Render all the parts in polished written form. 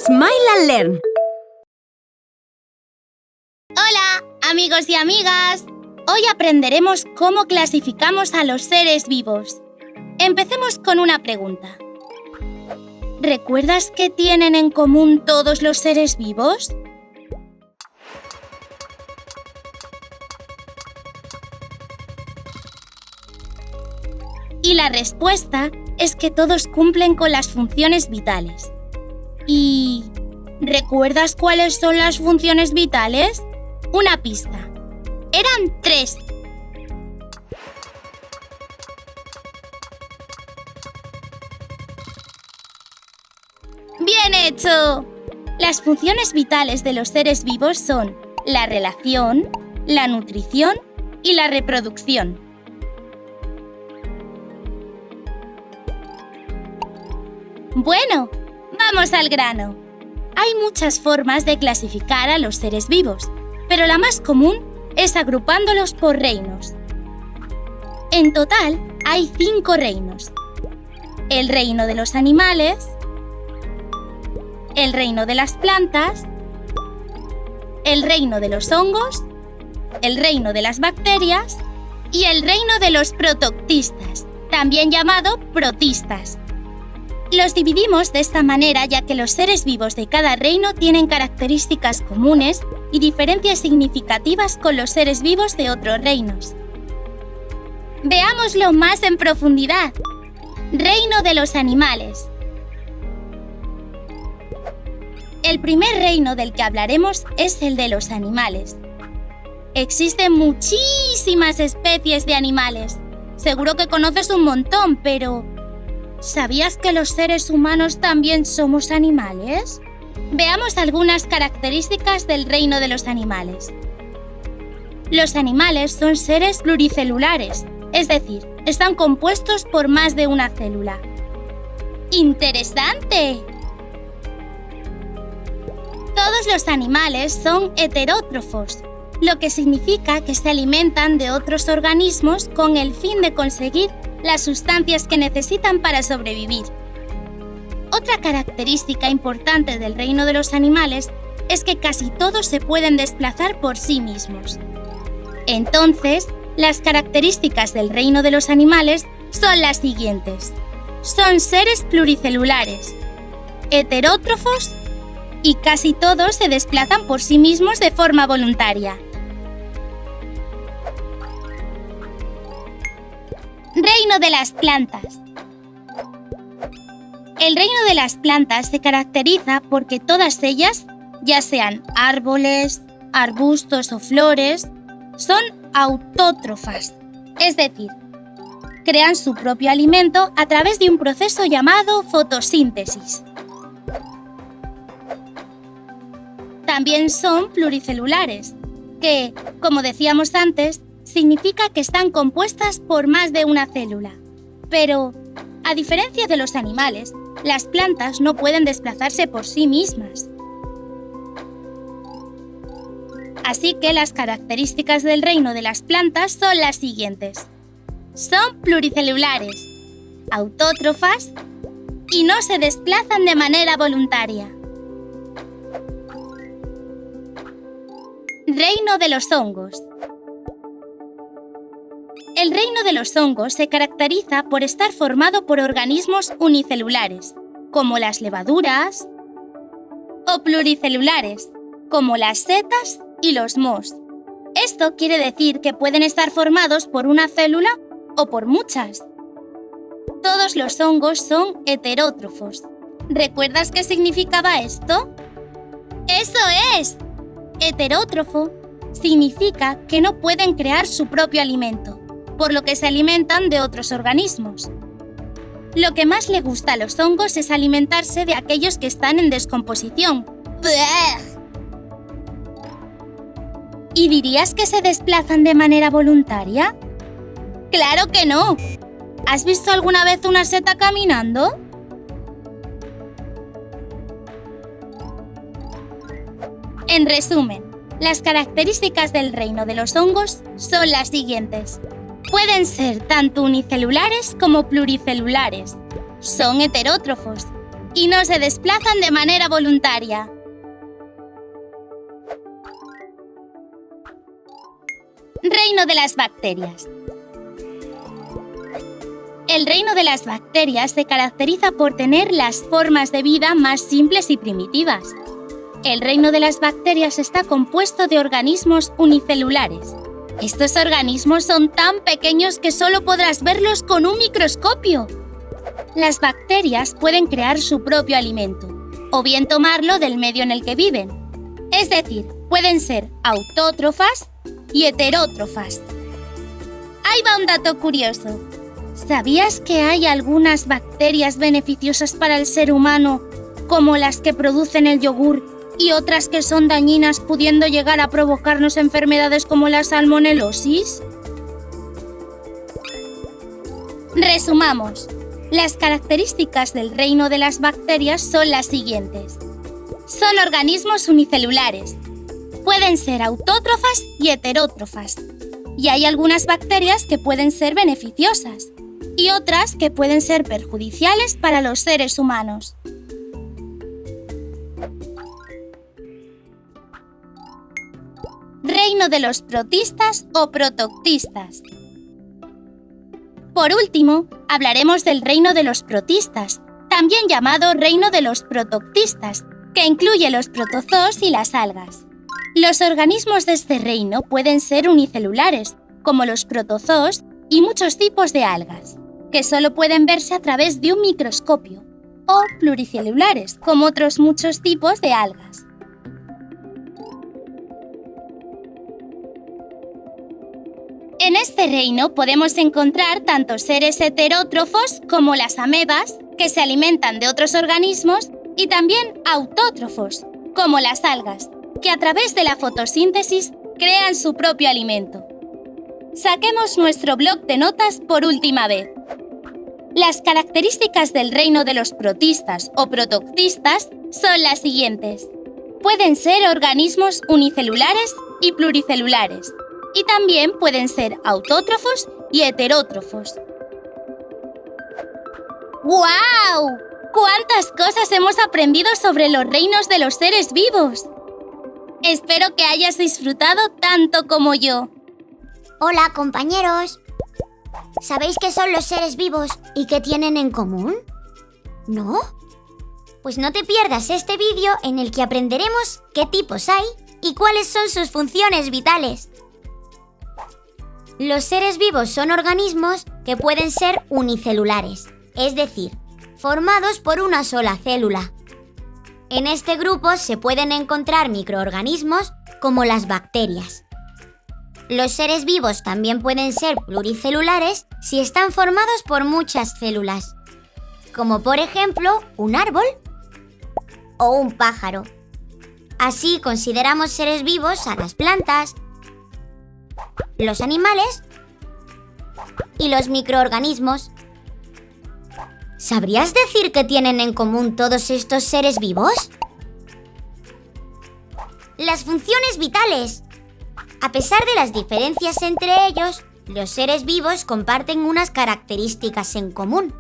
Smile and Learn. Hola, amigos y amigas. Hoy aprenderemos cómo clasificamos a los seres vivos. Empecemos con una pregunta. ¿Recuerdas qué tienen en común todos los seres vivos? Y la respuesta es que todos cumplen con las funciones vitales. ¿Y recuerdas cuáles son las funciones vitales? Una pista. Eran 3. ¡Bien hecho! Las funciones vitales de los seres vivos son la relación, la nutrición y la reproducción. Bueno, vamos al grano. Hay muchas formas de clasificar a los seres vivos, pero la más común es agrupándolos por reinos. En total, hay 5 reinos. El reino de los animales, el reino de las plantas, el reino de los hongos, el reino de las bacterias y el reino de los protoctistas, también llamado protistas. Los dividimos de esta manera ya que los seres vivos de cada reino tienen características comunes y diferencias significativas con los seres vivos de otros reinos. Veámoslo más en profundidad. Reino de los animales. El primer reino del que hablaremos es el de los animales. Existen muchísimas especies de animales. Seguro que conoces un montón, pero ¿sabías que los seres humanos también somos animales? Veamos algunas características del reino de los animales. Los animales son seres pluricelulares, es decir, están compuestos por más de una célula. ¡Interesante! Todos los animales son heterótrofos, lo que significa que se alimentan de otros organismos con el fin de conseguir las sustancias que necesitan para sobrevivir. Otra característica importante del reino de los animales es que casi todos se pueden desplazar por sí mismos. Entonces, las características del reino de los animales son las siguientes. Son seres pluricelulares, heterótrofos y casi todos se desplazan por sí mismos de forma voluntaria. Reino de las plantas. El reino de las plantas se caracteriza porque todas ellas, ya sean árboles, arbustos o flores, son autótrofas, es decir, crean su propio alimento a través de un proceso llamado fotosíntesis. También son pluricelulares, que, como decíamos antes, significa que están compuestas por más de una célula. Pero, a diferencia de los animales, las plantas no pueden desplazarse por sí mismas. Así que las características del reino de las plantas son las siguientes. Son pluricelulares, autótrofas y no se desplazan de manera voluntaria. Reino de los hongos. El reino de los hongos se caracteriza por estar formado por organismos unicelulares, como las levaduras, o pluricelulares, como las setas y los mohos. Esto quiere decir que pueden estar formados por una célula o por muchas. Todos los hongos son heterótrofos. ¿Recuerdas qué significaba esto? ¡Eso es! Heterótrofo significa que no pueden crear su propio alimento, por lo que se alimentan de otros organismos. Lo que más le gusta a los hongos es alimentarse de aquellos que están en descomposición. ¿Y dirías que se desplazan de manera voluntaria? ¡Claro que no! ¿Has visto alguna vez una seta caminando? En resumen, las características del reino de los hongos son las siguientes. Pueden ser tanto unicelulares como pluricelulares. Son heterótrofos, y no se desplazan de manera voluntaria. Reino de las bacterias. El reino de las bacterias se caracteriza por tener las formas de vida más simples y primitivas. El reino de las bacterias está compuesto de organismos unicelulares. Estos organismos son tan pequeños que solo podrás verlos con un microscopio. Las bacterias pueden crear su propio alimento, o bien tomarlo del medio en el que viven. Es decir, pueden ser autótrofas y heterótrofas. Ahí va un dato curioso. ¿Sabías que hay algunas bacterias beneficiosas para el ser humano, como las que producen el yogur, y otras que son dañinas, pudiendo llegar a provocarnos enfermedades como la salmonelosis? Resumamos. Las características del reino de las bacterias son las siguientes. Son organismos unicelulares. Pueden ser autótrofas y heterótrofas. Y hay algunas bacterias que pueden ser beneficiosas y otras que pueden ser perjudiciales para los seres humanos. Reino de los protistas o protoctistas. Por último, hablaremos del reino de los protistas, también llamado reino de los protoctistas, que incluye los protozoos y las algas. Los organismos de este reino pueden ser unicelulares, como los protozoos y muchos tipos de algas, que solo pueden verse a través de un microscopio, o pluricelulares, como otros muchos tipos de algas. En este reino podemos encontrar tanto seres heterótrofos como las amebas, que se alimentan de otros organismos, y también autótrofos, como las algas, que a través de la fotosíntesis crean su propio alimento. Saquemos nuestro bloc de notas por última vez. Las características del reino de los protistas o protoctistas son las siguientes. Pueden ser organismos unicelulares y pluricelulares, y también pueden ser autótrofos y heterótrofos. ¡Guau! ¡Cuántas cosas hemos aprendido sobre los reinos de los seres vivos! Espero que hayas disfrutado tanto como yo. Hola, compañeros. ¿Sabéis qué son los seres vivos y qué tienen en común? ¿No? Pues no te pierdas este vídeo en el que aprenderemos qué tipos hay y cuáles son sus funciones vitales. Los seres vivos son organismos que pueden ser unicelulares, es decir, formados por una sola célula. En este grupo se pueden encontrar microorganismos como las bacterias. Los seres vivos también pueden ser pluricelulares si están formados por muchas células, como por ejemplo un árbol o un pájaro. Así consideramos seres vivos a las plantas, los animales y los microorganismos. ¿Sabrías decir qué tienen en común todos estos seres vivos? Las funciones vitales. A pesar de las diferencias entre ellos, los seres vivos comparten unas características en común.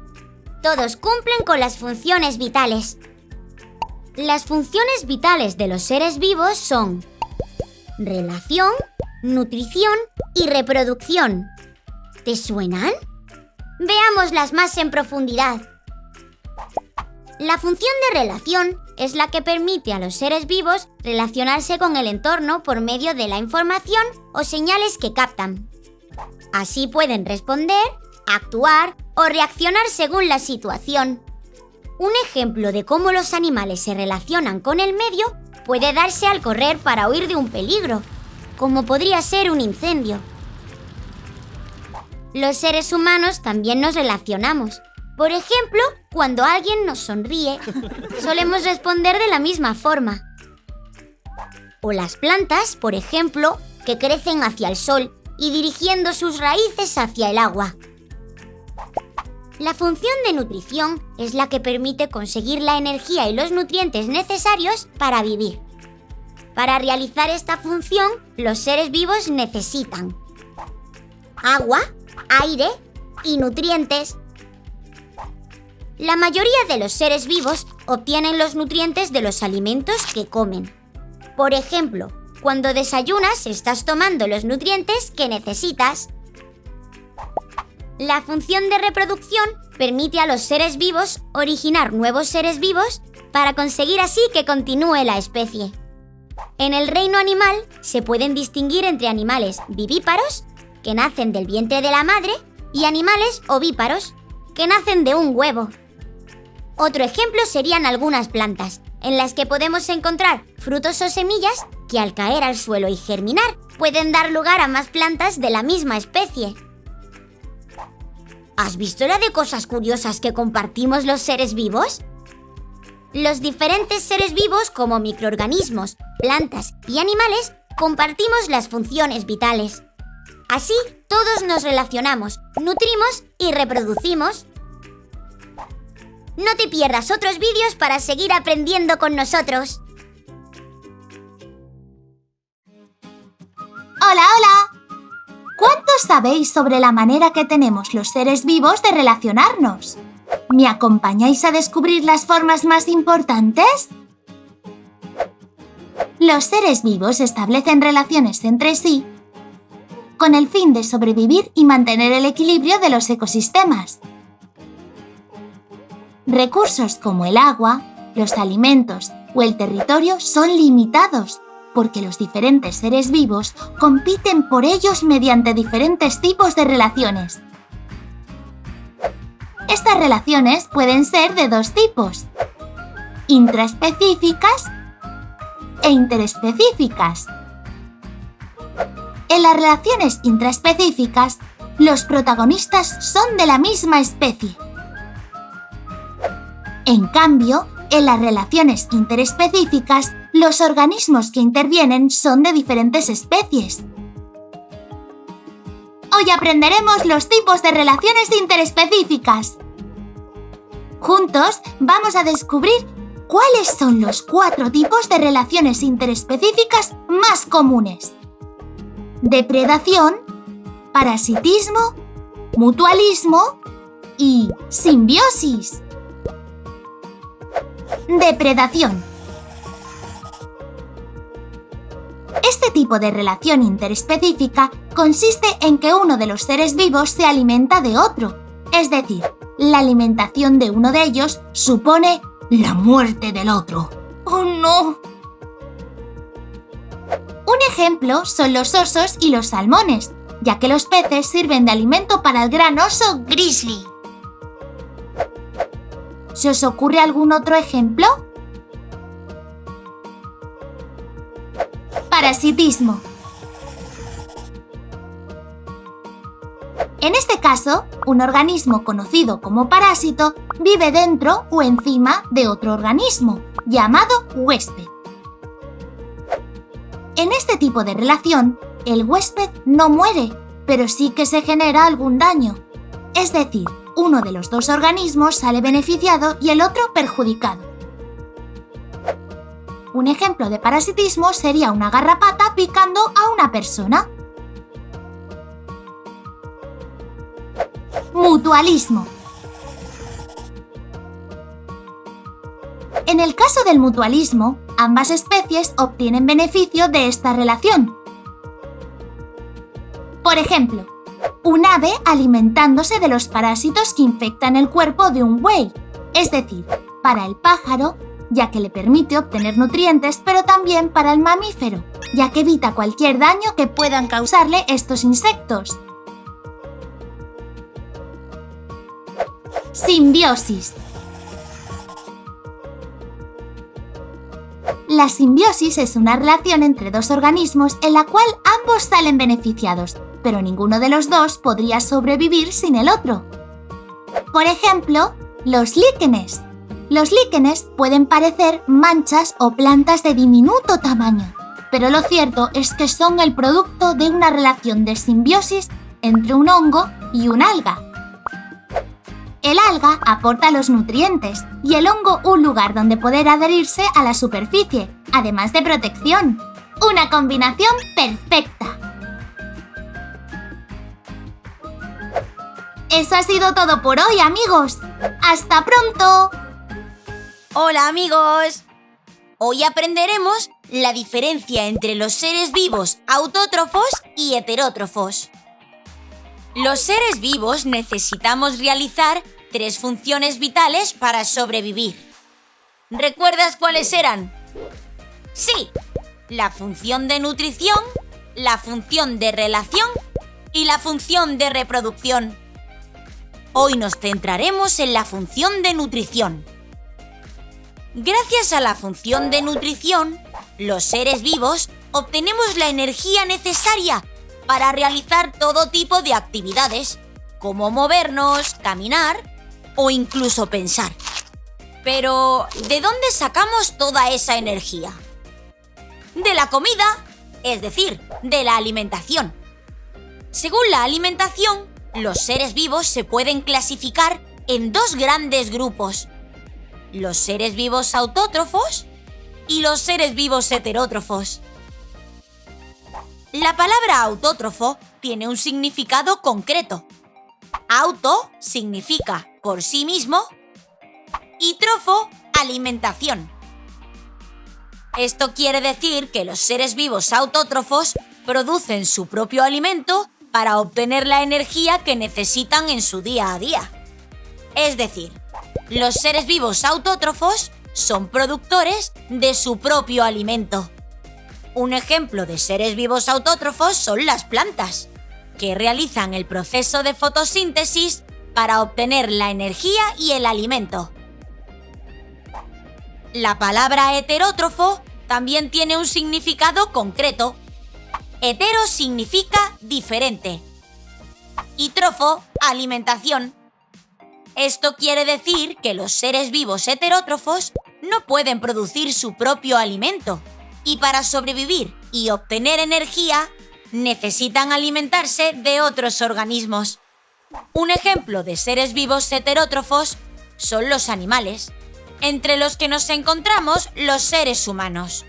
Todos cumplen con las funciones vitales. Las funciones vitales de los seres vivos son relación, nutrición y reproducción. ¿Te suenan? Veámoslas más en profundidad. La función de relación es la que permite a los seres vivos relacionarse con el entorno por medio de la información o señales que captan. Así pueden responder, actuar o reaccionar según la situación. Un ejemplo de cómo los animales se relacionan con el medio puede darse al correr para huir de un peligro, como podría ser un incendio. Los seres humanos también nos relacionamos. Por ejemplo, cuando alguien nos sonríe, solemos responder de la misma forma. O las plantas, por ejemplo, que crecen hacia el sol y dirigiendo sus raíces hacia el agua. La función de nutrición es la que permite conseguir la energía y los nutrientes necesarios para vivir. Para realizar esta función, los seres vivos necesitan agua, aire y nutrientes. La mayoría de los seres vivos obtienen los nutrientes de los alimentos que comen. Por ejemplo, cuando desayunas estás tomando los nutrientes que necesitas. La función de reproducción permite a los seres vivos originar nuevos seres vivos para conseguir así que continúe la especie. En el reino animal se pueden distinguir entre animales vivíparos, que nacen del vientre de la madre, y animales ovíparos, que nacen de un huevo. Otro ejemplo serían algunas plantas, en las que podemos encontrar frutos o semillas que al caer al suelo y germinar pueden dar lugar a más plantas de la misma especie. ¿Has visto la de cosas curiosas que compartimos los seres vivos? Los diferentes seres vivos como microorganismos, plantas y animales compartimos las funciones vitales. Así, todos nos relacionamos, nutrimos y reproducimos. No te pierdas otros vídeos para seguir aprendiendo con nosotros. ¡Hola, hola! ¿Cuántos sabéis sobre la manera que tenemos los seres vivos de relacionarnos? ¿Me acompañáis a descubrir las formas más importantes? Los seres vivos establecen relaciones entre sí con el fin de sobrevivir y mantener el equilibrio de los ecosistemas. Recursos como el agua, los alimentos o el territorio son limitados porque los diferentes seres vivos compiten por ellos mediante diferentes tipos de relaciones. Estas relaciones pueden ser de dos tipos: intraespecíficas e interespecíficas. En las relaciones intraespecíficas, los protagonistas son de la misma especie. En cambio, en las relaciones interespecíficas, los organismos que intervienen son de diferentes especies. Hoy aprenderemos los tipos de relaciones interespecíficas. Juntos vamos a descubrir cuáles son los 4 tipos de relaciones interespecíficas más comunes: depredación, parasitismo, mutualismo y simbiosis. Depredación. Este tipo de relación interespecífica consiste en que uno de los seres vivos se alimenta de otro, es decir, la alimentación de uno de ellos supone la muerte del otro. ¡Oh, no! Un ejemplo son los osos y los salmones, ya que los peces sirven de alimento para el gran oso grizzly. ¿Se os ocurre algún otro ejemplo? Parasitismo. En este caso, un organismo conocido como parásito vive dentro o encima de otro organismo, llamado huésped. En este tipo de relación, el huésped no muere, pero sí que se genera algún daño. Es decir, uno de los dos organismos sale beneficiado y el otro perjudicado. Un ejemplo de parasitismo sería una garrapata picando a una persona. Mutualismo. En el caso del mutualismo, ambas especies obtienen beneficio de esta relación. Por ejemplo, un ave alimentándose de los parásitos que infectan el cuerpo de un buey, es decir, para el pájaro, ya que le permite obtener nutrientes, pero también para el mamífero, ya que evita cualquier daño que puedan causarle estos insectos. Simbiosis. La simbiosis es una relación entre dos organismos en la cual ambos salen beneficiados, pero ninguno de los dos podría sobrevivir sin el otro. Por ejemplo, los líquenes. Los líquenes pueden parecer manchas o plantas de diminuto tamaño, pero lo cierto es que son el producto de una relación de simbiosis entre un hongo y un alga. El alga aporta los nutrientes y el hongo un lugar donde poder adherirse a la superficie, además de protección. ¡Una combinación perfecta! Eso ha sido todo por hoy, amigos. ¡Hasta pronto! Hola, amigos. Hoy aprenderemos la diferencia entre los seres vivos autótrofos y heterótrofos. Los seres vivos necesitamos realizar 3 funciones vitales para sobrevivir. ¿Recuerdas cuáles eran? Sí, la función de nutrición, la función de relación y la función de reproducción. Hoy nos centraremos en la función de nutrición. Gracias a la función de nutrición, los seres vivos obtenemos la energía necesaria para realizar todo tipo de actividades, como movernos, caminar o incluso pensar. Pero, ¿de dónde sacamos toda esa energía? De la comida, es decir, de la alimentación. Según la alimentación, los seres vivos se pueden clasificar en 2 grandes grupos: los seres vivos autótrofos y los seres vivos heterótrofos. La palabra autótrofo tiene un significado concreto. Auto significa por sí mismo y trofo, alimentación. Esto quiere decir que los seres vivos autótrofos producen su propio alimento para obtener la energía que necesitan en su día a día. Es decir, los seres vivos autótrofos son productores de su propio alimento. Un ejemplo de seres vivos autótrofos son las plantas, que realizan el proceso de fotosíntesis para obtener la energía y el alimento. La palabra heterótrofo también tiene un significado concreto. Hetero significa diferente y trofo, alimentación. Esto quiere decir que los seres vivos heterótrofos no pueden producir su propio alimento y para sobrevivir y obtener energía necesitan alimentarse de otros organismos. Un ejemplo de seres vivos heterótrofos son los animales, entre los que nos encontramos los seres humanos,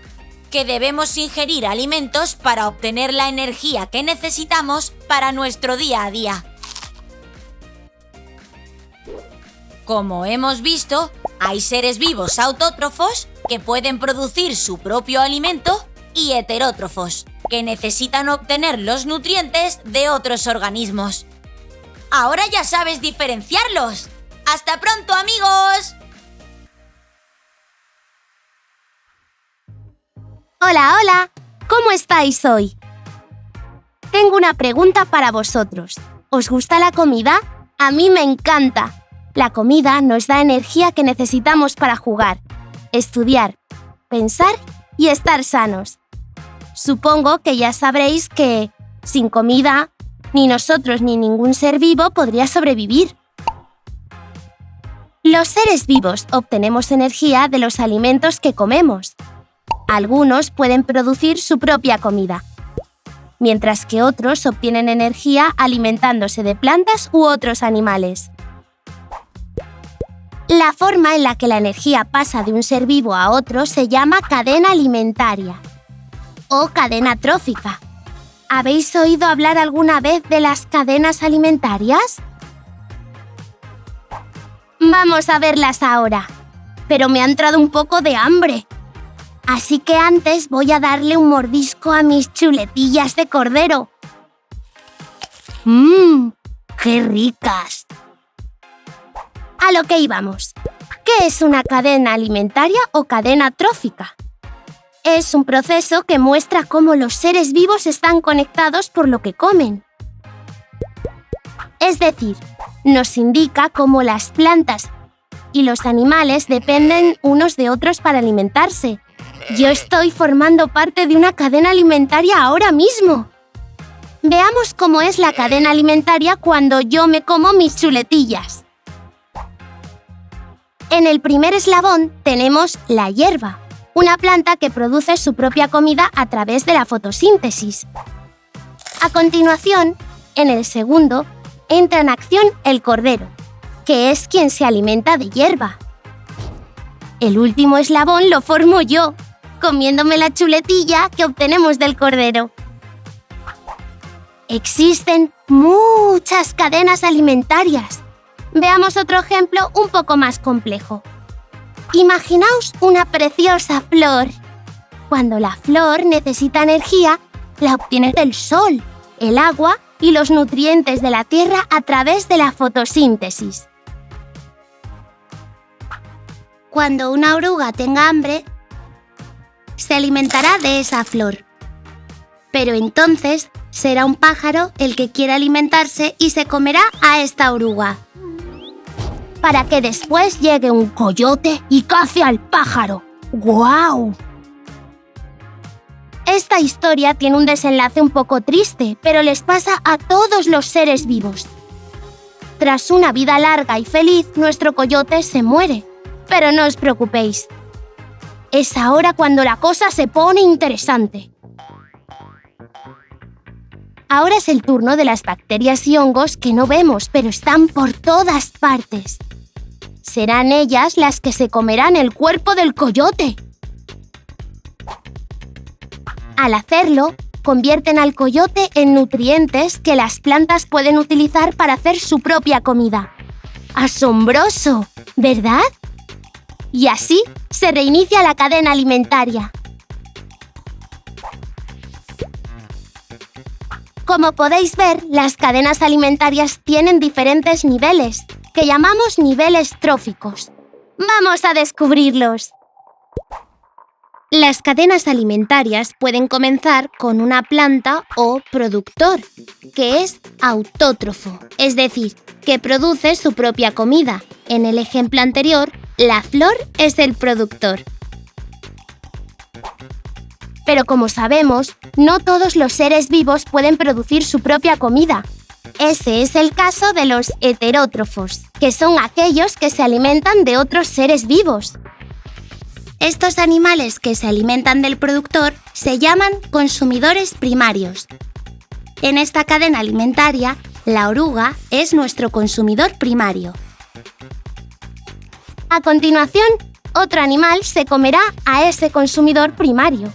que debemos ingerir alimentos para obtener la energía que necesitamos para nuestro día a día. Como hemos visto, hay seres vivos autótrofos que pueden producir su propio alimento y heterótrofos, que necesitan obtener los nutrientes de otros organismos. Ahora ya sabes diferenciarlos. ¡Hasta pronto, amigos! Hola, hola. ¿Cómo estáis hoy? Tengo una pregunta para vosotros. ¿Os gusta la comida? A mí me encanta. La comida nos da energía que necesitamos para jugar, estudiar, pensar y estar sanos. Supongo que ya sabréis que, sin comida, ni nosotros ni ningún ser vivo podría sobrevivir. Los seres vivos obtenemos energía de los alimentos que comemos. Algunos pueden producir su propia comida, mientras que otros obtienen energía alimentándose de plantas u otros animales. La forma en la que la energía pasa de un ser vivo a otro se llama cadena alimentaria o cadena trófica. ¿Habéis oído hablar alguna vez de las cadenas alimentarias? Vamos a verlas ahora, pero me ha entrado un poco de hambre. Así que antes voy a darle un mordisco a mis chuletillas de cordero. ¡Qué ricas! A lo que íbamos. ¿Qué es una cadena alimentaria o cadena trófica? Es un proceso que muestra cómo los seres vivos están conectados por lo que comen. Es decir, nos indica cómo las plantas y los animales dependen unos de otros para alimentarse. Yo estoy formando parte de una cadena alimentaria ahora mismo. Veamos cómo es la cadena alimentaria cuando yo me como mis chuletillas. En el primer eslabón tenemos la hierba, una planta que produce su propia comida a través de la fotosíntesis. A continuación, en el segundo, entra en acción el cordero, que es quien se alimenta de hierba. El último eslabón lo formo yo, comiéndome la chuletilla que obtenemos del cordero. Existen muchas cadenas alimentarias. Veamos otro ejemplo un poco más complejo. Imaginaos una preciosa flor. Cuando la flor necesita energía, la obtiene del sol, el agua y los nutrientes de la tierra a través de la fotosíntesis. Cuando una oruga tenga hambre, se alimentará de esa flor. Pero entonces será un pájaro el que quiera alimentarse y se comerá a esta oruga, para que después llegue un coyote y cace al pájaro. ¡Guau! Esta historia tiene un desenlace un poco triste, pero les pasa a todos los seres vivos. Tras una vida larga y feliz, nuestro coyote se muere. Pero no os preocupéis. Es ahora cuando la cosa se pone interesante. Ahora es el turno de las bacterias y hongos que no vemos, pero están por todas partes. Serán ellas las que se comerán el cuerpo del coyote. Al hacerlo, convierten al coyote en nutrientes que las plantas pueden utilizar para hacer su propia comida. ¡Asombroso! ¿Verdad? Y así se reinicia la cadena alimentaria. Como podéis ver, las cadenas alimentarias tienen diferentes niveles, que llamamos niveles tróficos. ¡Vamos a descubrirlos! Las cadenas alimentarias pueden comenzar con una planta o productor, que es autótrofo, es decir, que produce su propia comida. En el ejemplo anterior, la flor es el productor. Pero como sabemos, no todos los seres vivos pueden producir su propia comida. Ese es el caso de los heterótrofos, que son aquellos que se alimentan de otros seres vivos. Estos animales que se alimentan del productor se llaman consumidores primarios. En esta cadena alimentaria, la oruga es nuestro consumidor primario. A continuación, otro animal se comerá a ese consumidor primario.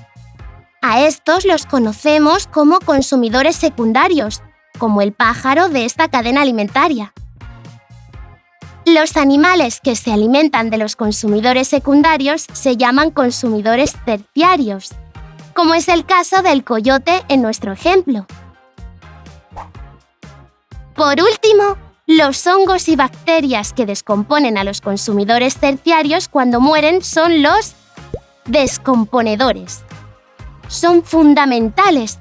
A estos los conocemos como consumidores secundarios, como el pájaro de esta cadena alimentaria. Los animales que se alimentan de los consumidores secundarios se llaman consumidores terciarios, como es el caso del coyote en nuestro ejemplo. Por último, los hongos y bacterias que descomponen a los consumidores terciarios cuando mueren son los descomponedores. Son fundamentales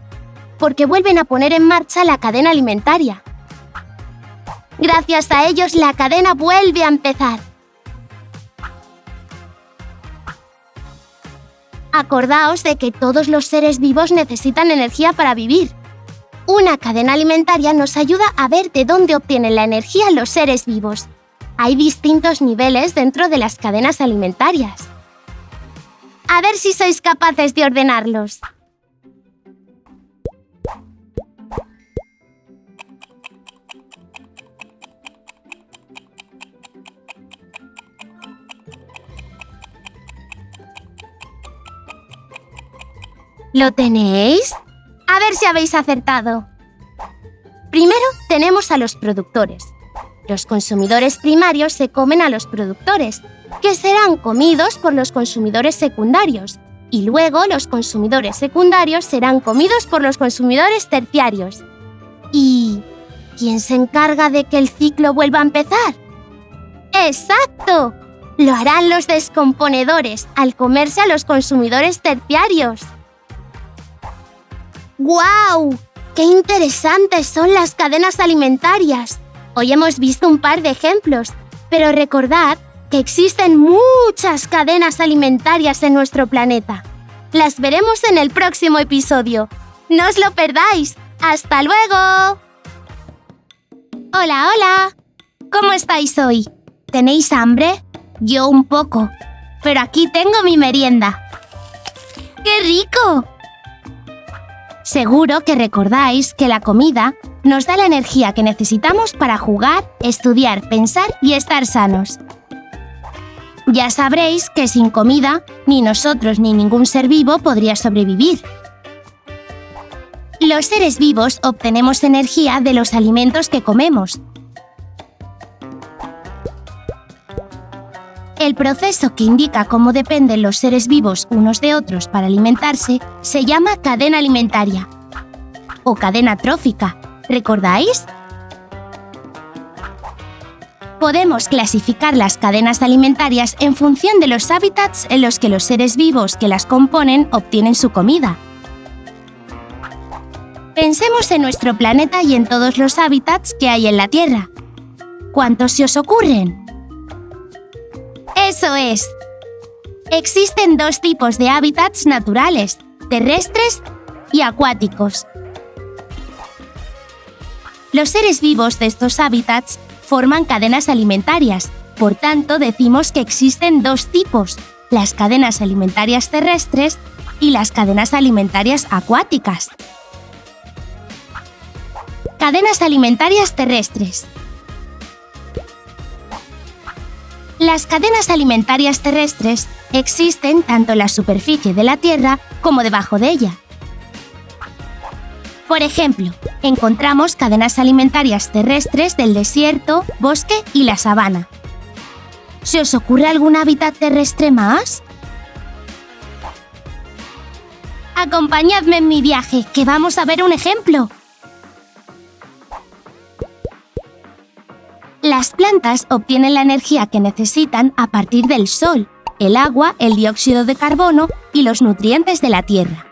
porque vuelven a poner en marcha la cadena alimentaria. Gracias a ellos, la cadena vuelve a empezar. Acordaos de que todos los seres vivos necesitan energía para vivir. Una cadena alimentaria nos ayuda a ver de dónde obtienen la energía los seres vivos. Hay distintos niveles dentro de las cadenas alimentarias. A ver si sois capaces de ordenarlos. ¿Lo tenéis? A ver si habéis acertado. Primero tenemos a los productores. Los consumidores primarios se comen a los productores, que serán comidos por los consumidores secundarios, y luego los consumidores secundarios serán comidos por los consumidores terciarios. ¿Y quién se encarga de que el ciclo vuelva a empezar? ¡Exacto! Lo harán los descomponedores al comerse a los consumidores terciarios. ¡Guau! ¡Qué interesantes son las cadenas alimentarias! Hoy hemos visto un par de ejemplos, pero recordad que existen muchas cadenas alimentarias en nuestro planeta. Las veremos en el próximo episodio. ¡No os lo perdáis! ¡Hasta luego! Hola, hola. ¿Cómo estáis hoy? ¿Tenéis hambre? Yo un poco, pero aquí tengo mi merienda. ¡Qué rico! Seguro que recordáis que la comida nos da la energía que necesitamos para jugar, estudiar, pensar y estar sanos. Ya sabréis que sin comida, ni nosotros ni ningún ser vivo podría sobrevivir. Los seres vivos obtenemos energía de los alimentos que comemos. El proceso que indica cómo dependen los seres vivos unos de otros para alimentarse se llama cadena alimentaria o cadena trófica. ¿Recordáis? Podemos clasificar las cadenas alimentarias en función de los hábitats en los que los seres vivos que las componen obtienen su comida. Pensemos en nuestro planeta y en todos los hábitats que hay en la Tierra. ¿Cuántos se os ocurren? ¡Eso es! Existen dos tipos de hábitats naturales, terrestres y acuáticos. Los seres vivos de estos hábitats forman cadenas alimentarias, por tanto decimos que existen dos tipos, las cadenas alimentarias terrestres y las cadenas alimentarias acuáticas. Cadenas alimentarias terrestres. Las cadenas alimentarias terrestres existen tanto en la superficie de la Tierra como debajo de ella. Por ejemplo, encontramos cadenas alimentarias terrestres del desierto, bosque y la sabana. ¿Se os ocurre algún hábitat terrestre más? Acompañadme en mi viaje, que vamos a ver un ejemplo. Las plantas obtienen la energía que necesitan a partir del sol, el agua, el dióxido de carbono y los nutrientes de la tierra.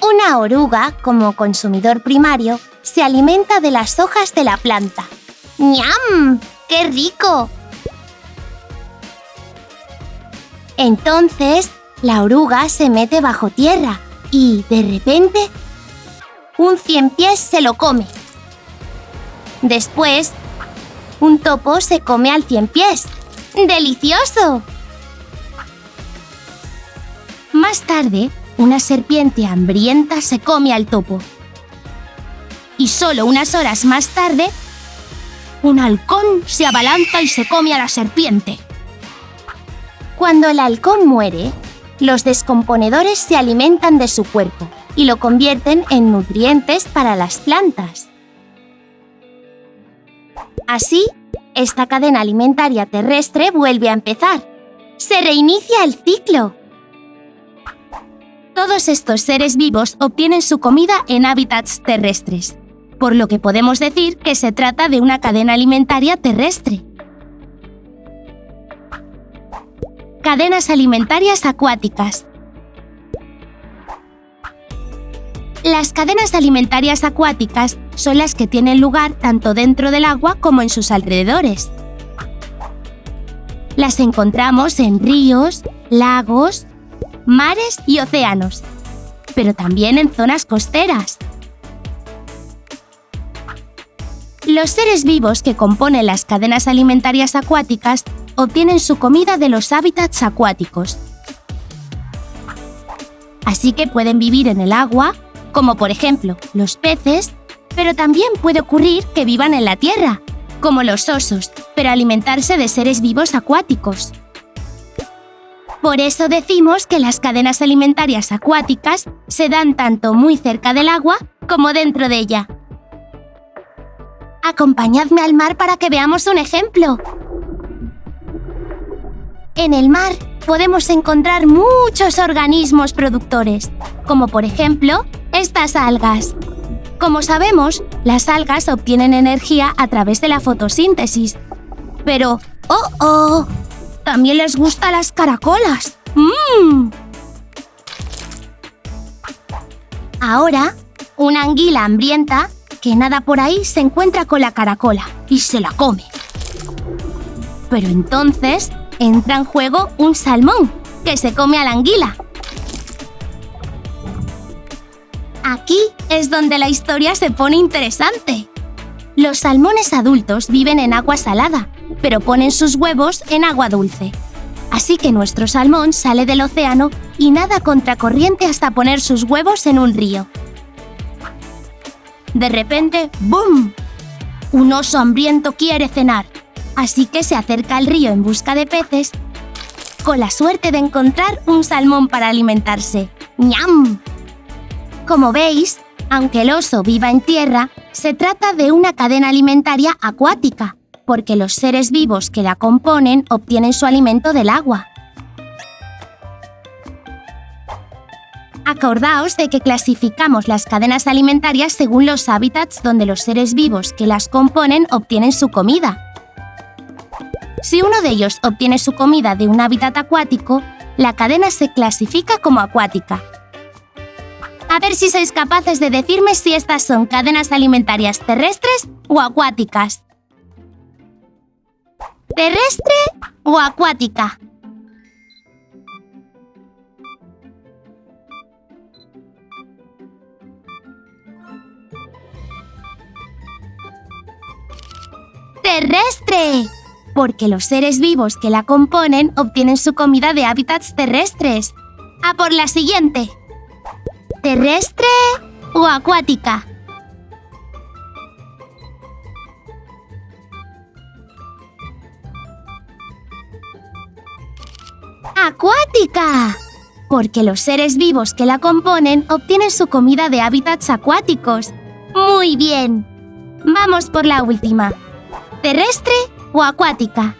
Una oruga, como consumidor primario, se alimenta de las hojas de la planta. ¡Ñam! ¡Qué rico! Entonces, la oruga se mete bajo tierra y, de repente, un ciempiés se lo come. Después, un topo se come al ciempiés. ¡Delicioso! Más tarde, una serpiente hambrienta se come al topo. Y solo unas horas más tarde, un halcón se abalanza y se come a la serpiente. Cuando el halcón muere, los descomponedores se alimentan de su cuerpo y lo convierten en nutrientes para las plantas. Así, esta cadena alimentaria terrestre vuelve a empezar. ¡Se reinicia el ciclo! Todos estos seres vivos obtienen su comida en hábitats terrestres, por lo que podemos decir que se trata de una cadena alimentaria terrestre. Cadenas alimentarias acuáticas. Las cadenas alimentarias acuáticas son las que tienen lugar tanto dentro del agua como en sus alrededores. Las encontramos en ríos, lagos, mares y océanos, pero también en zonas costeras. Los seres vivos que componen las cadenas alimentarias acuáticas obtienen su comida de los hábitats acuáticos. Así que pueden vivir en el agua, como por ejemplo los peces, pero también puede ocurrir que vivan en la tierra, como los osos, pero alimentarse de seres vivos acuáticos. Por eso decimos que las cadenas alimentarias acuáticas se dan tanto muy cerca del agua como dentro de ella. Acompañadme al mar para que veamos un ejemplo. En el mar podemos encontrar muchos organismos productores, como por ejemplo estas algas. Como sabemos, las algas obtienen energía a través de la fotosíntesis. Pero, ¡oh! También les gustan las caracolas. Ahora, una anguila hambrienta que nada por ahí se encuentra con la caracola y se la come. Pero entonces entra en juego un salmón que se come a la anguila. Aquí es donde la historia se pone interesante. Los salmones adultos viven en agua salada, pero ponen sus huevos en agua dulce. Así que nuestro salmón sale del océano y nada contracorriente hasta poner sus huevos en un río. De repente, ¡bum! Un oso hambriento quiere cenar, así que se acerca al río en busca de peces, con la suerte de encontrar un salmón para alimentarse. ¡Ñam! Como veis, aunque el oso viva en tierra, se trata de una cadena alimentaria acuática, porque los seres vivos que la componen obtienen su alimento del agua. Acordaos de que clasificamos las cadenas alimentarias según los hábitats donde los seres vivos que las componen obtienen su comida. Si uno de ellos obtiene su comida de un hábitat acuático, la cadena se clasifica como acuática. A ver si sois capaces de decirme si estas son cadenas alimentarias terrestres o acuáticas. ¿Terrestre o acuática? ¡Terrestre! Porque los seres vivos que la componen obtienen su comida de hábitats terrestres. ¡A por la siguiente! ¿Terrestre o acuática? ¡Acuática! Porque los seres vivos que la componen obtienen su comida de hábitats acuáticos. ¡Muy bien! Vamos por la última. ¿Terrestre o acuática?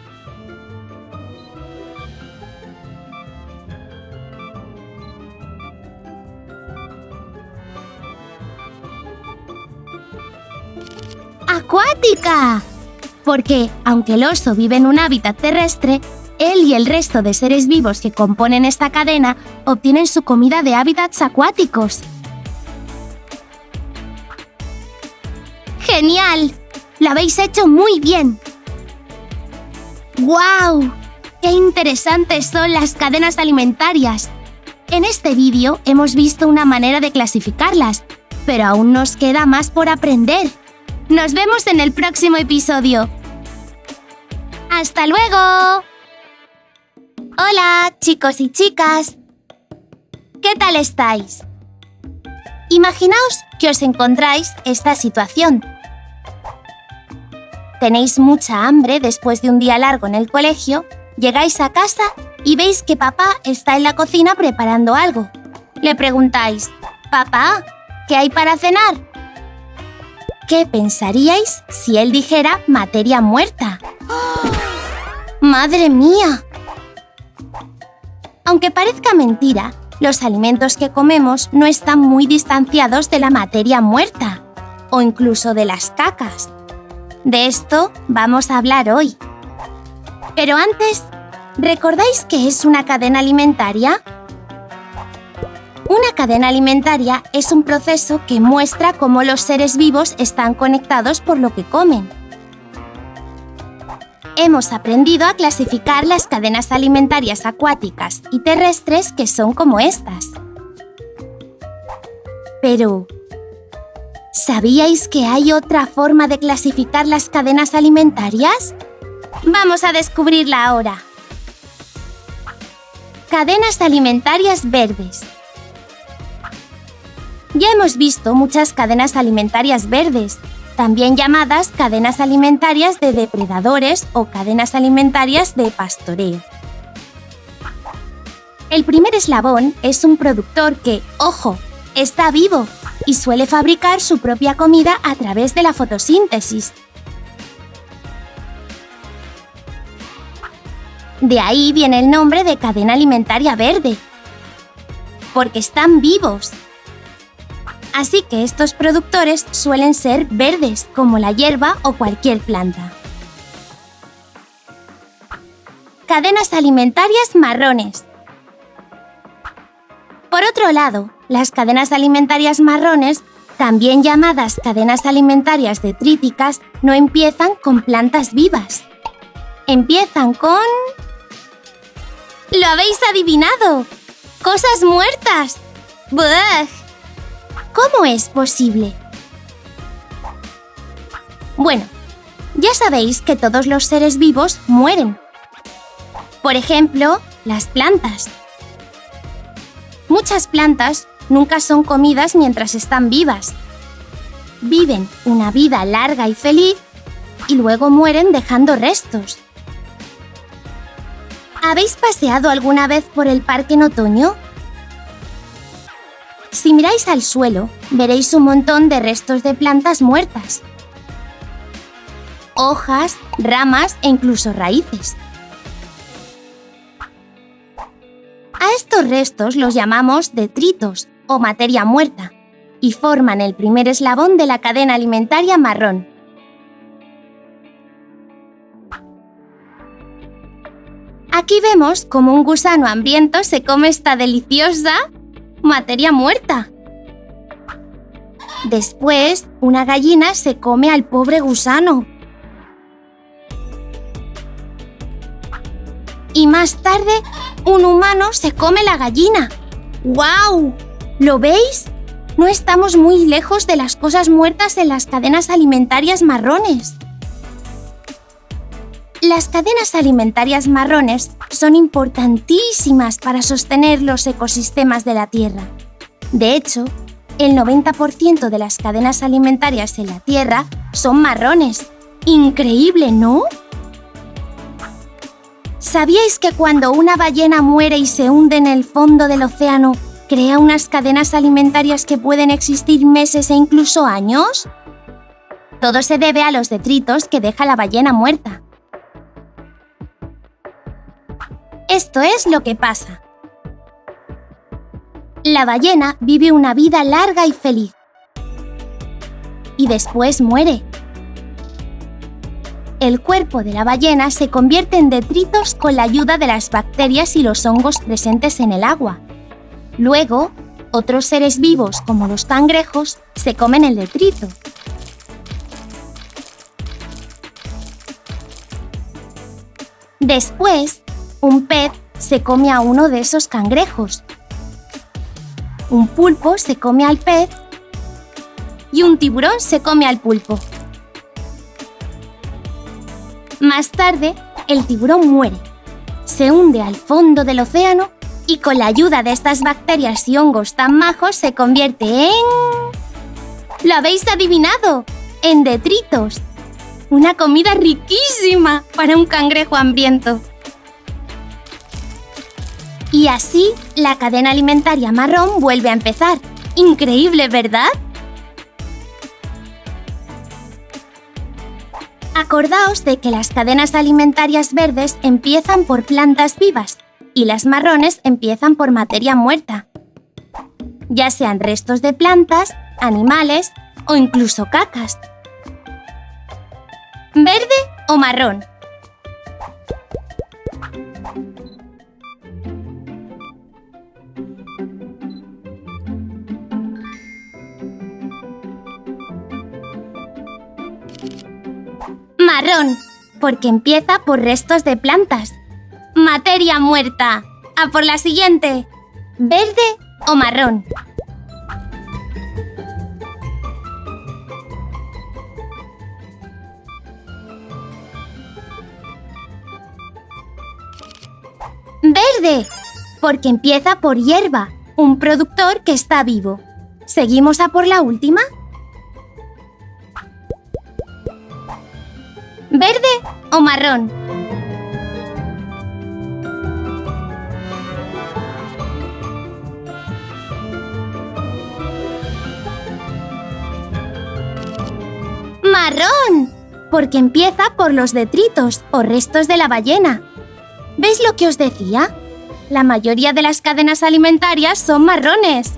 ¡Acuática! Porque, aunque el oso vive en un hábitat terrestre, él y el resto de seres vivos que componen esta cadena obtienen su comida de hábitats acuáticos. ¡Genial! ¡Lo habéis hecho muy bien! ¡Guau! ¡Qué interesantes son las cadenas alimentarias! En este vídeo hemos visto una manera de clasificarlas, pero aún nos queda más por aprender. ¡Nos vemos en el próximo episodio! ¡Hasta luego! Hola, chicos y chicas. ¿Qué tal estáis? Imaginaos que os encontráis esta situación. Tenéis mucha hambre después de un día largo en el colegio, llegáis a casa y veis que papá está en la cocina preparando algo. Le preguntáis, «Papá, ¿qué hay para cenar?» ¿Qué pensaríais si él dijera materia muerta? ¡Oh! ¡Madre mía! Aunque parezca mentira, los alimentos que comemos no están muy distanciados de la materia muerta, o incluso de las cacas. De esto vamos a hablar hoy. Pero antes, ¿recordáis qué es una cadena alimentaria? Una cadena alimentaria es un proceso que muestra cómo los seres vivos están conectados por lo que comen. Hemos aprendido a clasificar las cadenas alimentarias acuáticas y terrestres que son como estas. Pero, ¿sabíais que hay otra forma de clasificar las cadenas alimentarias? Vamos a descubrirla ahora. Cadenas alimentarias verdes. Ya hemos visto muchas cadenas alimentarias verdes, también llamadas cadenas alimentarias de depredadores o cadenas alimentarias de pastoreo. El primer eslabón es un productor que, ojo, está vivo y suele fabricar su propia comida a través de la fotosíntesis. De ahí viene el nombre de cadena alimentaria verde, porque están vivos. Así que estos productores suelen ser verdes, como la hierba o cualquier planta. Cadenas alimentarias marrones. Por otro lado, las cadenas alimentarias marrones, también llamadas cadenas alimentarias detríticas, no empiezan con plantas vivas. Empiezan con... ¡Lo habéis adivinado! ¡Cosas muertas! ¡Buah! ¿Cómo es posible? Bueno, ya sabéis que todos los seres vivos mueren. Por ejemplo, las plantas. Muchas plantas nunca son comidas mientras están vivas. Viven una vida larga y feliz y luego mueren dejando restos. ¿Habéis paseado alguna vez por el parque en otoño? Si miráis al suelo, veréis un montón de restos de plantas muertas. Hojas, ramas e incluso raíces. A estos restos los llamamos detritos o materia muerta y forman el primer eslabón de la cadena alimentaria marrón. Aquí vemos cómo un gusano hambriento se come esta deliciosa materia muerta. Después, una gallina se come al pobre gusano. Y más tarde, un humano se come la gallina. ¡Guau! ¿Lo veis? No estamos muy lejos de las cosas muertas en las cadenas alimentarias marrones. Las cadenas alimentarias marrones son importantísimas para sostener los ecosistemas de la Tierra. De hecho, el 90% de las cadenas alimentarias en la Tierra son marrones. ¡Increíble!, ¿no? ¿Sabíais que cuando una ballena muere y se hunde en el fondo del océano, crea unas cadenas alimentarias que pueden existir meses e incluso años? Todo se debe a los detritos que deja la ballena muerta. Esto es lo que pasa. La ballena vive una vida larga y feliz. Y después muere. El cuerpo de la ballena se convierte en detritos con la ayuda de las bacterias y los hongos presentes en el agua. Luego, otros seres vivos, como los cangrejos, se comen el detrito. Después, un pez se come a uno de esos cangrejos. Un pulpo se come al pez y un tiburón se come al pulpo. Más tarde, el tiburón muere, se hunde al fondo del océano y con la ayuda de estas bacterias y hongos tan majos se convierte en... ¿Lo habéis adivinado? En detritos. Una comida riquísima para un cangrejo hambriento. Y así, la cadena alimentaria marrón vuelve a empezar. Increíble, ¿verdad? Acordaos de que las cadenas alimentarias verdes empiezan por plantas vivas y las marrones empiezan por materia muerta, ya sean restos de plantas, animales o incluso cacas. ¿Verde o marrón? Marrón, porque empieza por restos de plantas. Materia muerta. ¡A por la siguiente! ¿Verde o marrón? ¡Verde! Porque empieza por hierba, un productor que está vivo. ¿Seguimos a por la última? ¿Verde o marrón? ¡Marrón! Porque empieza por los detritos o restos de la ballena. ¿Veis lo que os decía? La mayoría de las cadenas alimentarias son marrones.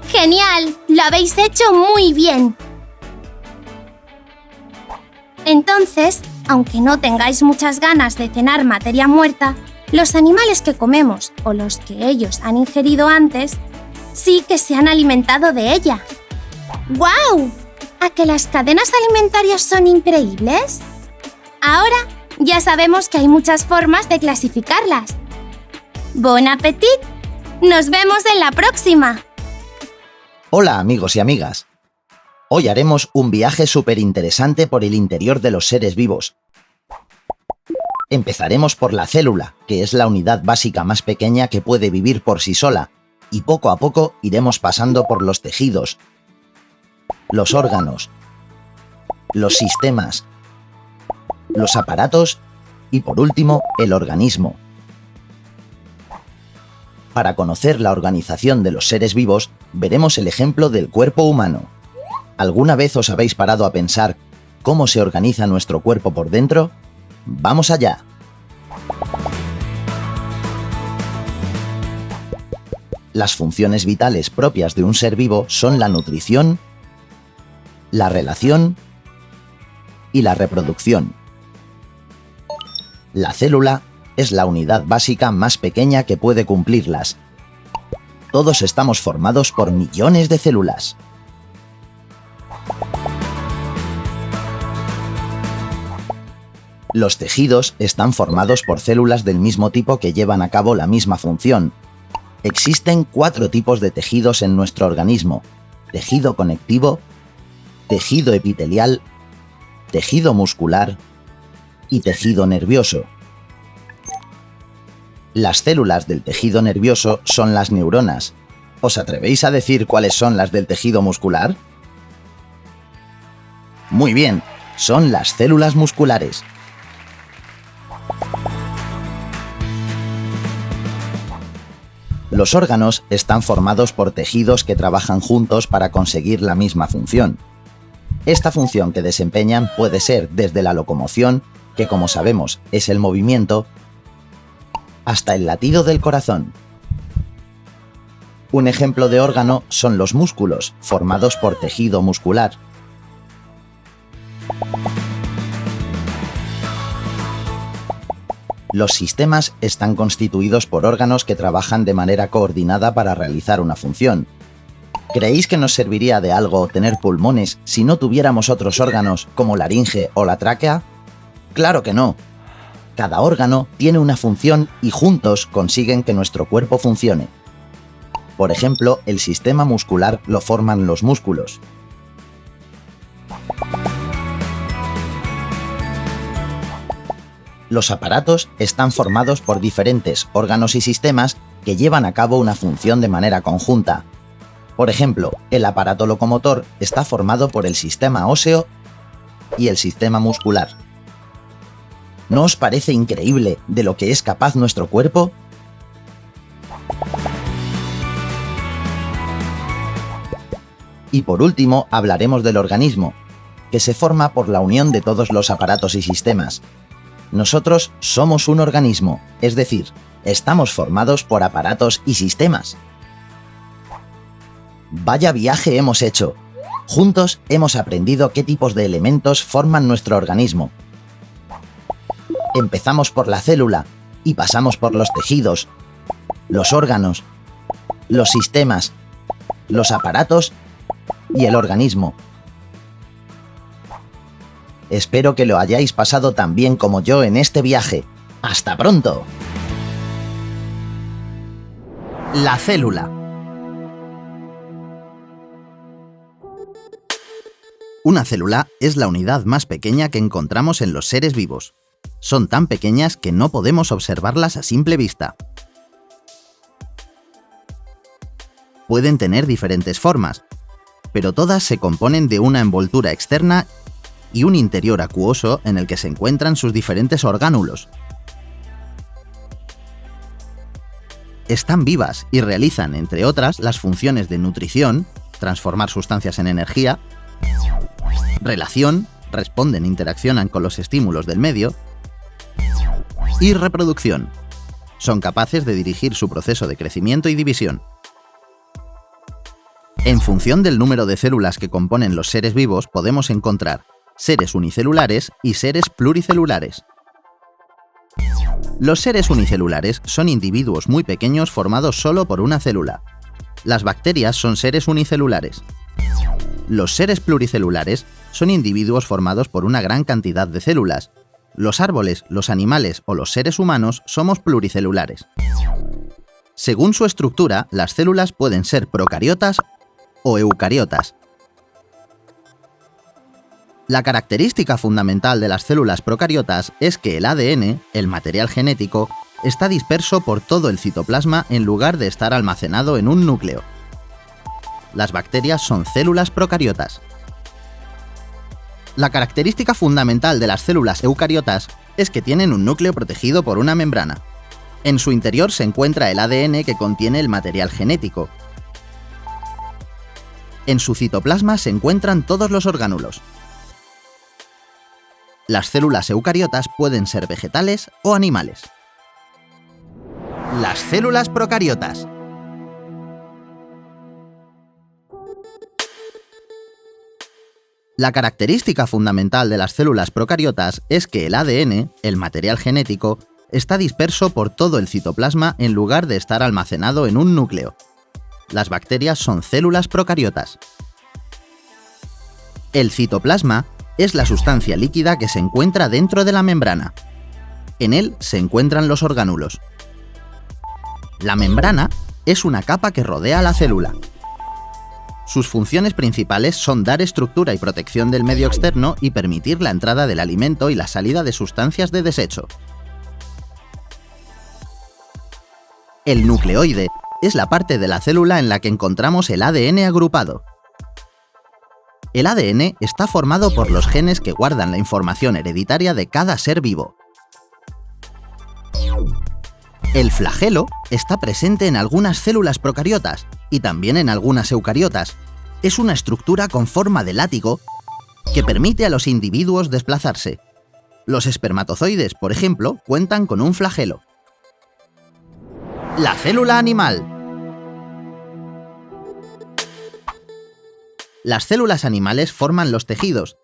¡Genial! ¡Lo habéis hecho muy bien! Entonces, aunque no tengáis muchas ganas de cenar materia muerta, los animales que comemos o los que ellos han ingerido antes, sí que se han alimentado de ella. ¡Guau! ¿A que las cadenas alimentarias son increíbles? Ahora ya sabemos que hay muchas formas de clasificarlas. ¡Bon appétit! ¡Nos vemos en la próxima! Hola amigos y amigas. Hoy haremos un viaje súper interesante por el interior de los seres vivos. Empezaremos por la célula, que es la unidad básica más pequeña que puede vivir por sí sola, y poco a poco iremos pasando por los tejidos, los órganos, los sistemas, los aparatos y por último el organismo. Para conocer la organización de los seres vivos, veremos el ejemplo del cuerpo humano. ¿Alguna vez os habéis parado a pensar cómo se organiza nuestro cuerpo por dentro? ¡Vamos allá! Las funciones vitales propias de un ser vivo son la nutrición, la relación y la reproducción. La célula es la unidad básica más pequeña que puede cumplirlas. Todos estamos formados por millones de células. Los tejidos están formados por células del mismo tipo que llevan a cabo la misma función. Existen 4 tipos de tejidos en nuestro organismo: tejido conectivo, tejido epitelial, tejido muscular y tejido nervioso. Las células del tejido nervioso son las neuronas. ¿Os atrevéis a decir cuáles son las del tejido muscular? Muy bien, son las células musculares. Los órganos están formados por tejidos que trabajan juntos para conseguir la misma función. Esta función que desempeñan puede ser desde la locomoción, que como sabemos es el movimiento, hasta el latido del corazón. Un ejemplo de órgano son los músculos, formados por tejido muscular. Los sistemas están constituidos por órganos que trabajan de manera coordinada para realizar una función. ¿Creéis que nos serviría de algo tener pulmones si no tuviéramos otros órganos como la laringe o la tráquea? ¡Claro que no! Cada órgano tiene una función y juntos consiguen que nuestro cuerpo funcione. Por ejemplo, el sistema muscular lo forman los músculos. Los aparatos están formados por diferentes órganos y sistemas que llevan a cabo una función de manera conjunta. Por ejemplo, el aparato locomotor está formado por el sistema óseo y el sistema muscular. ¿No os parece increíble de lo que es capaz nuestro cuerpo? Y por último, hablaremos del organismo, que se forma por la unión de todos los aparatos y sistemas. Nosotros somos un organismo, es decir, estamos formados por aparatos y sistemas. ¡Vaya viaje hemos hecho! Juntos hemos aprendido qué tipos de elementos forman nuestro organismo. Empezamos por la célula y pasamos por los tejidos, los órganos, los sistemas, los aparatos y el organismo. Espero que lo hayáis pasado tan bien como yo en este viaje. ¡Hasta pronto! La célula. Una célula es la unidad más pequeña que encontramos en los seres vivos. Son tan pequeñas que no podemos observarlas a simple vista. Pueden tener diferentes formas, pero todas se componen de una envoltura externa y un interior acuoso en el que se encuentran sus diferentes orgánulos. Están vivas y realizan, entre otras, las funciones de nutrición, transformar sustancias en energía, relación, responden e interaccionan con los estímulos del medio, y reproducción. Son capaces de dirigir su proceso de crecimiento y división. En función del número de células que componen los seres vivos, podemos encontrar seres unicelulares y seres pluricelulares. Los seres unicelulares son individuos muy pequeños formados solo por una célula. Las bacterias son seres unicelulares. Los seres pluricelulares son individuos formados por una gran cantidad de células. Los árboles, los animales o los seres humanos somos pluricelulares. Según su estructura, las células pueden ser procariotas o eucariotas. La característica fundamental de las células procariotas es que el ADN, el material genético, está disperso por todo el citoplasma en lugar de estar almacenado en un núcleo. Las bacterias son células procariotas. La característica fundamental de las células eucariotas es que tienen un núcleo protegido por una membrana. En su interior se encuentra el ADN que contiene el material genético. En su citoplasma se encuentran todos los orgánulos. Las células eucariotas pueden ser vegetales o animales. Las células procariotas. La característica fundamental de las células procariotas es que el ADN, el material genético, está disperso por todo el citoplasma en lugar de estar almacenado en un núcleo. Las bacterias son células procariotas. El citoplasma es la sustancia líquida que se encuentra dentro de la membrana. En él se encuentran los orgánulos. La membrana es una capa que rodea a la célula. Sus funciones principales son dar estructura y protección del medio externo y permitir la entrada del alimento y la salida de sustancias de desecho. El nucleoide es la parte de la célula en la que encontramos el ADN agrupado. El ADN está formado por los genes que guardan la información hereditaria de cada ser vivo. El flagelo está presente en algunas células procariotas y también en algunas eucariotas. Es una estructura con forma de látigo que permite a los individuos desplazarse. Los espermatozoides, por ejemplo, cuentan con un flagelo. La célula animal. Las células animales forman los tejidos,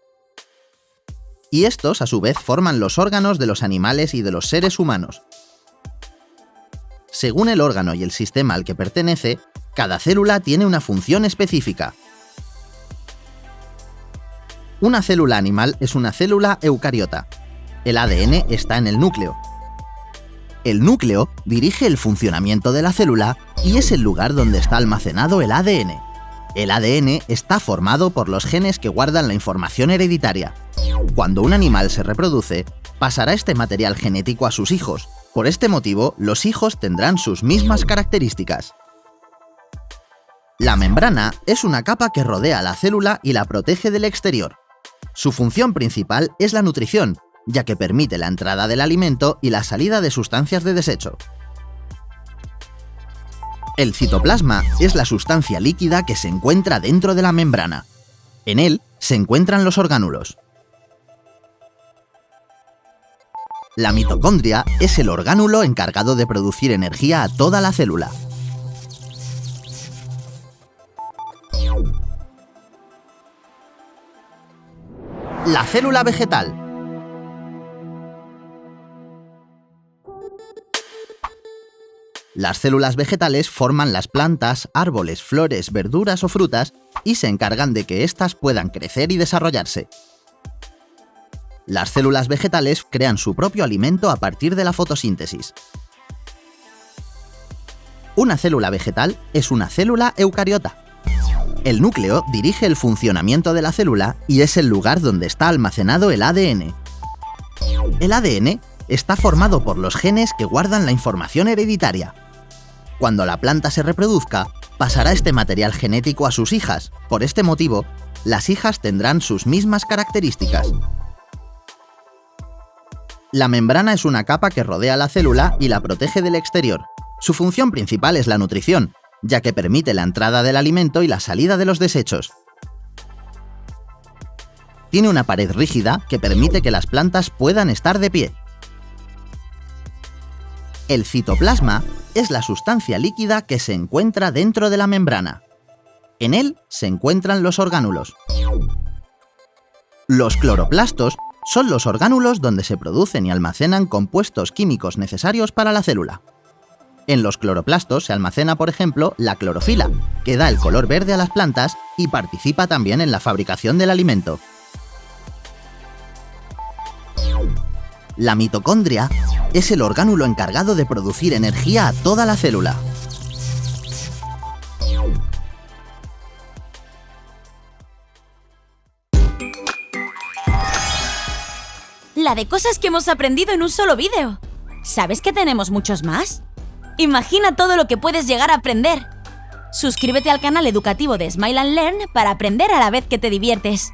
y estos, a su vez, forman los órganos de los animales y de los seres humanos. Según el órgano y el sistema al que pertenece, cada célula tiene una función específica. Una célula animal es una célula eucariota. El ADN está en el núcleo. El núcleo dirige el funcionamiento de la célula y es el lugar donde está almacenado el ADN. El ADN está formado por los genes que guardan la información hereditaria. Cuando un animal se reproduce, pasará este material genético a sus hijos. Por este motivo, los hijos tendrán sus mismas características. La membrana es una capa que rodea a la célula y la protege del exterior. Su función principal es la nutrición, ya que permite la entrada del alimento y la salida de sustancias de desecho. El citoplasma es la sustancia líquida que se encuentra dentro de la membrana. En él se encuentran los orgánulos. La mitocondria es el orgánulo encargado de producir energía a toda la célula. La célula vegetal. Las células vegetales forman las plantas, árboles, flores, verduras o frutas y se encargan de que éstas puedan crecer y desarrollarse. Las células vegetales crean su propio alimento a partir de la fotosíntesis. Una célula vegetal es una célula eucariota. El núcleo dirige el funcionamiento de la célula y es el lugar donde está almacenado el ADN. El ADN está formado por los genes que guardan la información hereditaria. Cuando la planta se reproduzca, pasará este material genético a sus hijas. Por este motivo, las hijas tendrán sus mismas características. La membrana es una capa que rodea la célula y la protege del exterior. Su función principal es la nutrición, ya que permite la entrada del alimento y la salida de los desechos. Tiene una pared rígida que permite que las plantas puedan estar de pie. El citoplasma es la sustancia líquida que se encuentra dentro de la membrana. En él se encuentran los orgánulos. Los cloroplastos son los orgánulos donde se producen y almacenan compuestos químicos necesarios para la célula. En los cloroplastos se almacena, por ejemplo, la clorofila, que da el color verde a las plantas y participa también en la fabricación del alimento. La mitocondria es el orgánulo encargado de producir energía a toda la célula. La de cosas que hemos aprendido en un solo vídeo. ¿Sabes que tenemos muchos más? Imagina todo lo que puedes llegar a aprender. Suscríbete al canal educativo de Smile and Learn para aprender a la vez que te diviertes.